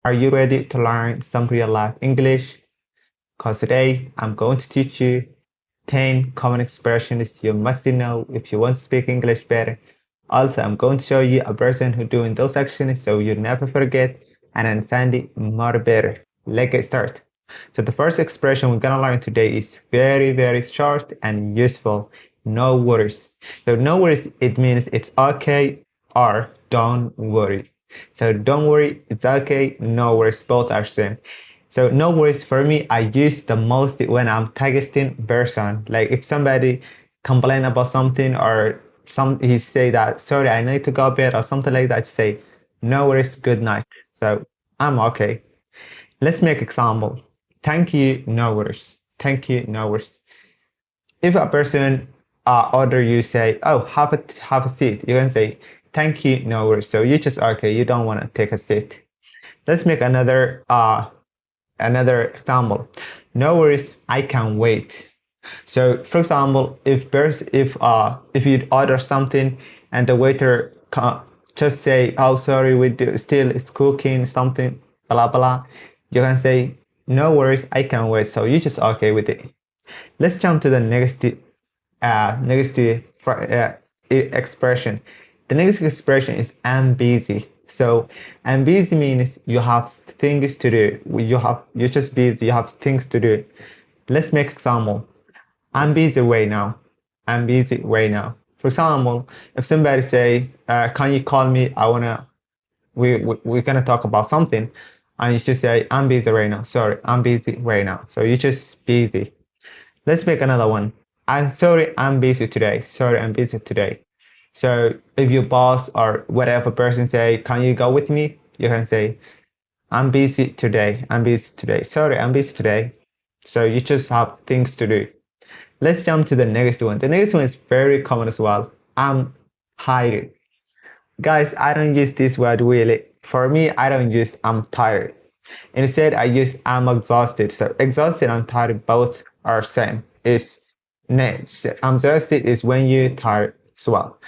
Are you ready to learn some real life English? Because today I'm going to teach you 10 common expressions you must know if you want to speak English better. Also, I'm going to show you a person who doing those actions so you never forget and understand it more better. Let's get started. So the first expression we're gonna learn today is very short and useful. No worries. So no worries, it means it's okay or don't worry. So don't worry, it's okay, no worries, both are same. So no worries for me, I use the most when I'm texting person. Like if somebody complain about something or he say that sorry I need to go bed or something like that, say no worries, good night. So I'm okay. Let's make example. Thank you, no worries. Thank you, no worries. If a person order you say, oh, have a seat, you can say thank you, no worries. So you just okay, you don't want to take a seat. Let's make another example. No worries, I can wait. So for example, if you order something and the waiter just say, oh sorry, we do still it's cooking something, blah blah, you can say no worries, I can wait. So you just okay with it. Let's jump to the expression. The next expression is I'm busy. So I'm busy means you have things to do. You're just busy. You have things to do. Let's make example. I'm busy right now. I'm busy right now. For example, if somebody say, "Can you call me? We're gonna talk about something," and you just say, "I'm busy right now." Sorry, I'm busy right now. So you're just busy. Let's make another one. I'm sorry, I'm busy today. Sorry, I'm busy today. So if your boss or whatever person say, can you go with me? You can say, I'm busy today. I'm busy today. Sorry, I'm busy today. So you just have things to do. Let's jump to the next one. The next one is very common as well. I'm tired. Guys, I don't use this word really. For me, I don't use I'm tired. Instead, I use I'm exhausted. So exhausted and tired both are same. I'm exhausted is when you're tired as well.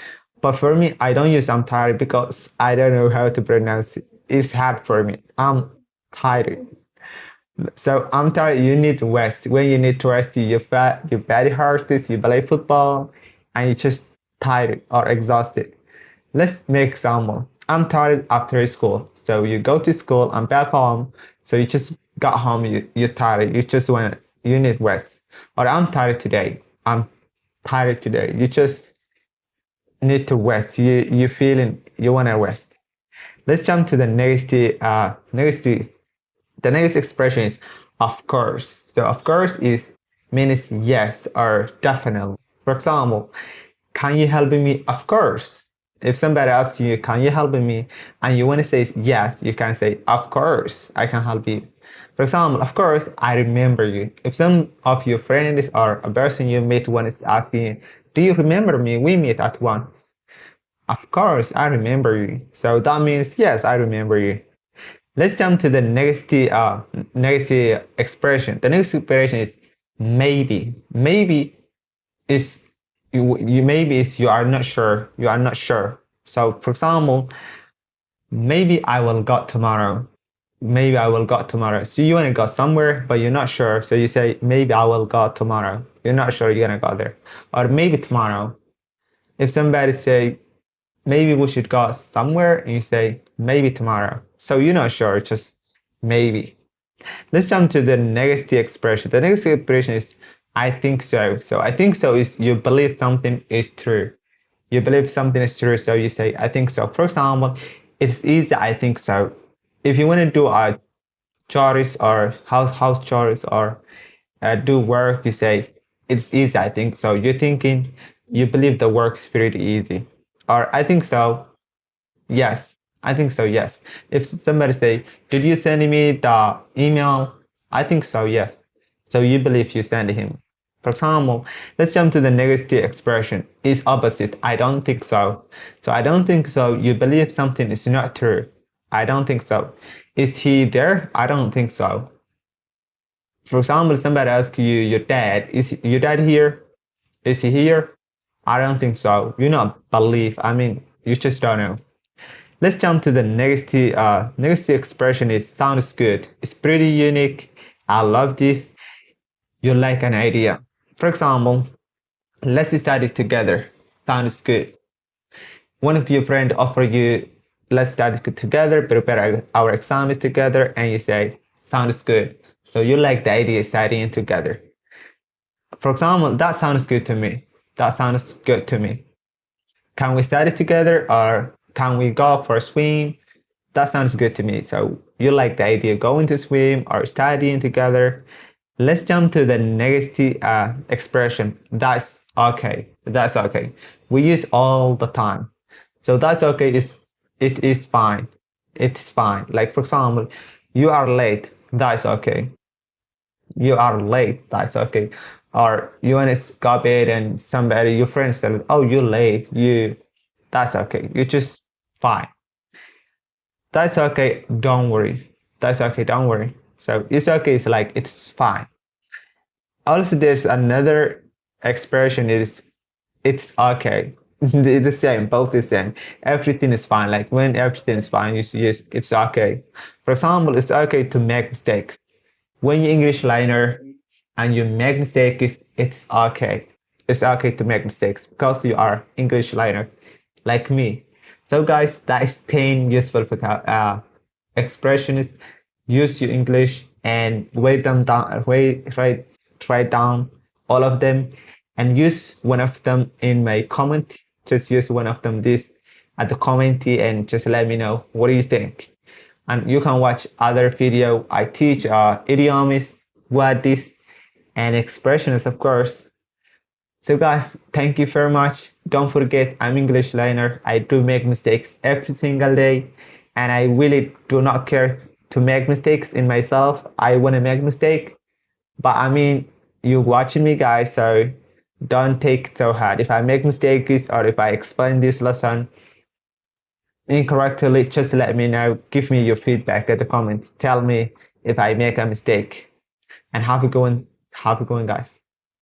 But for me, I don't use I'm tired because I don't know how to pronounce it. It's hard for me. I'm tired. So I'm tired, you need rest. When you need to rest, your body hurts, you play football, and you're just tired or exhausted. Let's make example. I'm tired after school. So you go to school and back home. So you just got home, you're tired. You need rest. Or I'm tired today. I'm tired today. You just need to rest. You feeling you want to rest. Let's jump to the the next expression is of course. So of course is means yes or definitely. For example, can you help me? Of course. If somebody asks you, can you help me? And you want to say yes, you can say, of course, I can help you. For example, of course, I remember you. If some of your friends or a person you meet once is asking, do you remember me? We meet at once. Of course, I remember you. So that means, yes, I remember you. Let's jump to the next expression. The next expression is maybe. Maybe is maybe is you are not sure. You are not sure. So for example, maybe I will go tomorrow. Maybe I will go tomorrow. So you want to go somewhere, but you're not sure. So you say maybe I will go tomorrow. You're not sure you're gonna go there. Or maybe tomorrow. If somebody say maybe we should go somewhere, and you say maybe tomorrow. So you're not sure, just maybe. Let's jump to the next expression. The next expression is I think so. So I think so is you believe something is true. You believe something is true, so you say I think so. For example, it's easy, I think so. If you want to do a chores or house chores or do work, you say it's easy, I think so. You're thinking you believe the work's pretty easy. Or I think so. Yes, I think so. Yes. If somebody say, "Did you send me the email?" I think so. Yes. So you believe you send him. For example, let's jump to the negative expression. It's opposite. I don't think so. So I don't think so. You believe something is not true. I don't think so. Is he there? I don't think so. For example, somebody asks you, your dad, is your dad here? Is he here? I don't think so. You not believe. I mean, you just don't know. Let's jump to the next expression is sounds good. It's pretty unique. I love this. You like an idea. For example, let's study together. Sounds good. One of your friend offer you, let's study together, prepare our exams together, and you say, sounds good. So you like the idea studying together. For example, that sounds good to me. That sounds good to me. Can we study together or can we go for a swim? That sounds good to me. So you like the idea going to swim or studying together. Let's jump to the negative expression. That's okay. That's okay. We use all the time. So that's okay. It is fine. It's fine. Like for example, you are late. That's okay. You are late. That's okay. Or you want to go bed and somebody, your friend said, "Oh, you're late." That's okay. You just fine. That's okay. Don't worry. That's okay. Don't worry. So it's okay. It's like it's fine. Also, there's another expression is it's okay. It's the same, both the same. Everything is fine. Like when everything is fine, you use it's okay. For example, it's okay to make mistakes. When you're English learner and you make mistakes, it's okay. It's okay to make mistakes because you are English learner, like me. So guys, that is 10 useful expressions. Use your English and write down all of them and use one of them in my comment. Just use one of them this at the comment and just let me know what do you think. And you can watch other video. I teach idioms, words, and expressions, of course. So guys, thank you very much. Don't forget, I'm English learner. I do make mistakes every single day, and I really do not care to make mistakes in myself. I want to make mistake, but I mean, you watching me, guys, so don't take it so hard. If I make mistakes or if I explain this lesson incorrectly, just let me know. Give me your feedback at the comments. Tell me if I make a mistake. And have a good one, guys.